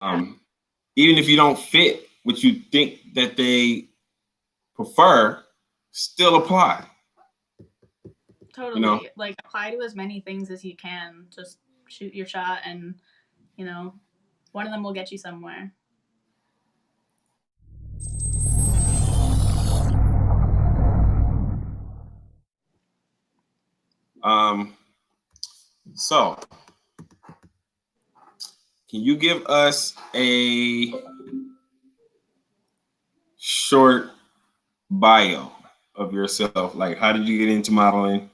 Um, Even if you don't fit what you think that they prefer, still apply. You know, Totally. Like, apply to as many things as you can. Just shoot your shot, and, you know, one of them will get you somewhere. um, so can you give us a short bio of yourself? Like, how did you get into modeling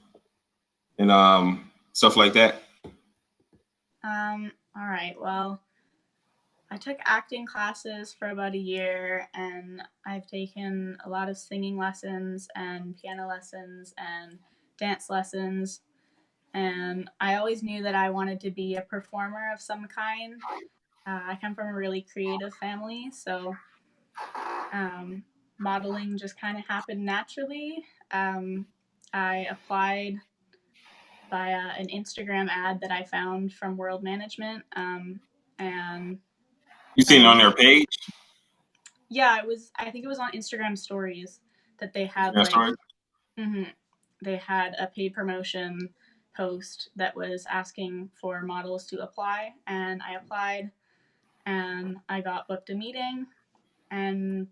and stuff like that? All right. Well, I took acting classes for about a year, and I've taken a lot of singing lessons and piano lessons and dance lessons. And I always knew that I wanted to be a performer of some kind. I come from a really creative family, so um, modeling just kind of happened naturally. Um, I applied via an Instagram ad that I found from World Management, and You seen it on their immediately, page? yeah, it was. I think it was on Instagram Stories that they had That like, story? they had a paid promotion post that was asking for models to apply, and I applied, and I got booked a meeting, and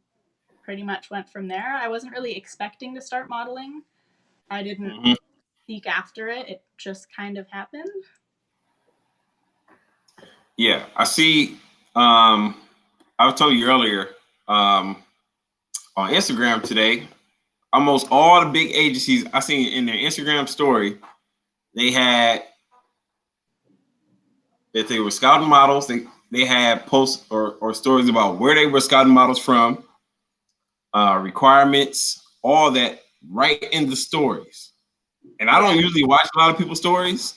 pretty much went from there. I wasn't really expecting to start modeling. I didn't Mm-hmm. seek after it. It just kind of happened. Yeah, I see. Um, I was telling you earlier um, on Instagram today. Almost all the big agencies I seen in their Instagram story, they had that they were scouting models. They had posts or stories about where they were scouting models from, requirements, all that right in the stories. And I don't Yeah. usually watch a lot of people's stories,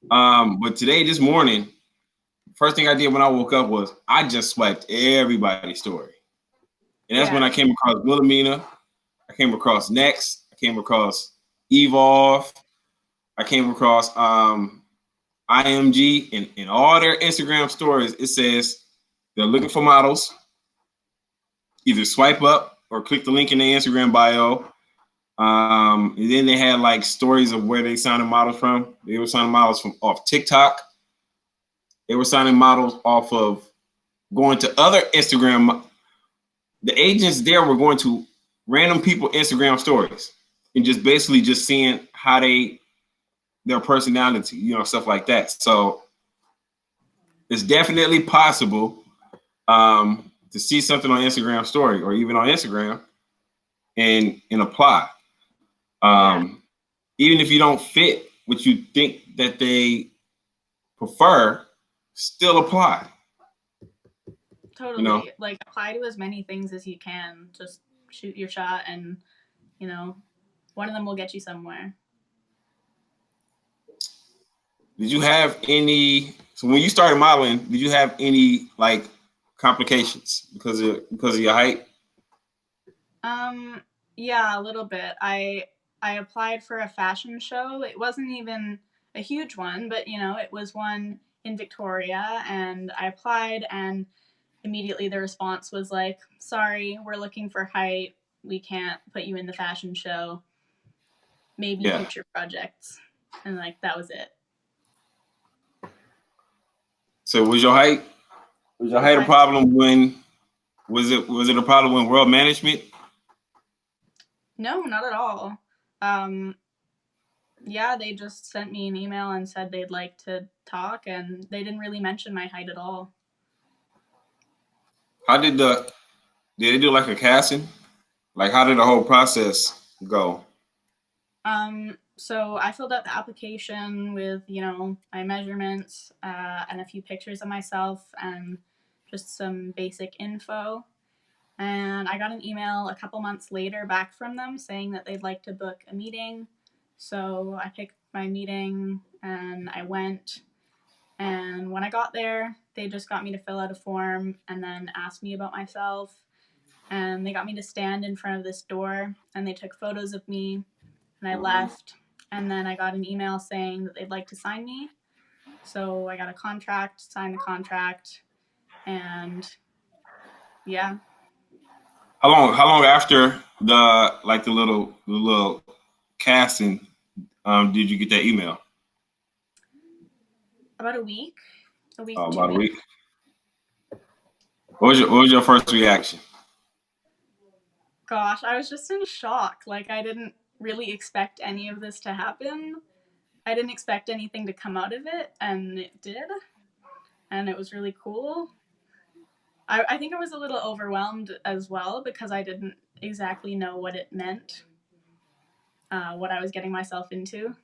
but today, this morning, first thing I did when I woke up was I just swiped everybody's story, and that's when Yeah. I came across Wilhelmina. I came across Next. I came across Evolve. I came across IMG, and in all their Instagram stories, it says they're looking for models. Either swipe up or click the link in their Instagram bio. And then they had like stories of where they signed models from. They were signing models from off TikTok. They were signing models off of going to other Instagram. The agents there were going to random people Instagram stories and just basically just seeing how their personality, stuff like that. So it's definitely possible to see something on Instagram story or even on Instagram and apply. Yeah. Um, Even if you don't fit what you think that they prefer, still apply. You know, Totally. Like, apply to as many things as you can. Just shoot your shot, and, you know, one of them will get you somewhere. did you have any? So when you started modeling, did you have any like complications because of your height? Um, yeah, a little bit. I applied for a fashion show. It wasn't even a huge one, but it was one in Victoria, and I applied, and immediately the response was like, "Sorry, we're looking for height. We can't put you in the fashion show. Maybe Yeah. future projects." And like, that was it. So was your height a I problem when was it a problem when world management? No, not at all. Um, yeah, they just sent me an email and said they'd like to talk, and they didn't really mention my height at all. How did they do like a casting? Like how did the whole process go? So I filled out the application with, my measurements, and a few pictures of myself, and just some basic info. And I got an email a couple months later back from them saying that they'd like to book a meeting. So I picked my meeting and I went. And when I got there, they just got me to fill out a form and then asked me about myself. And they got me to stand in front of this door, and they took photos of me, and I left. And then I got an email saying that they'd like to sign me. So I got a contract, signed the contract, And yeah. How long after the little casting did you get that email? About a week. A week, Oh, 2 about a weeks. week. What was your first reaction? Gosh, I was just in shock. Like, I didn't really expect any of this to happen. I didn't expect anything to come out of it, and it did. And it was really cool. I think I was a little overwhelmed as well because I didn't exactly know what it meant, what I was getting myself into.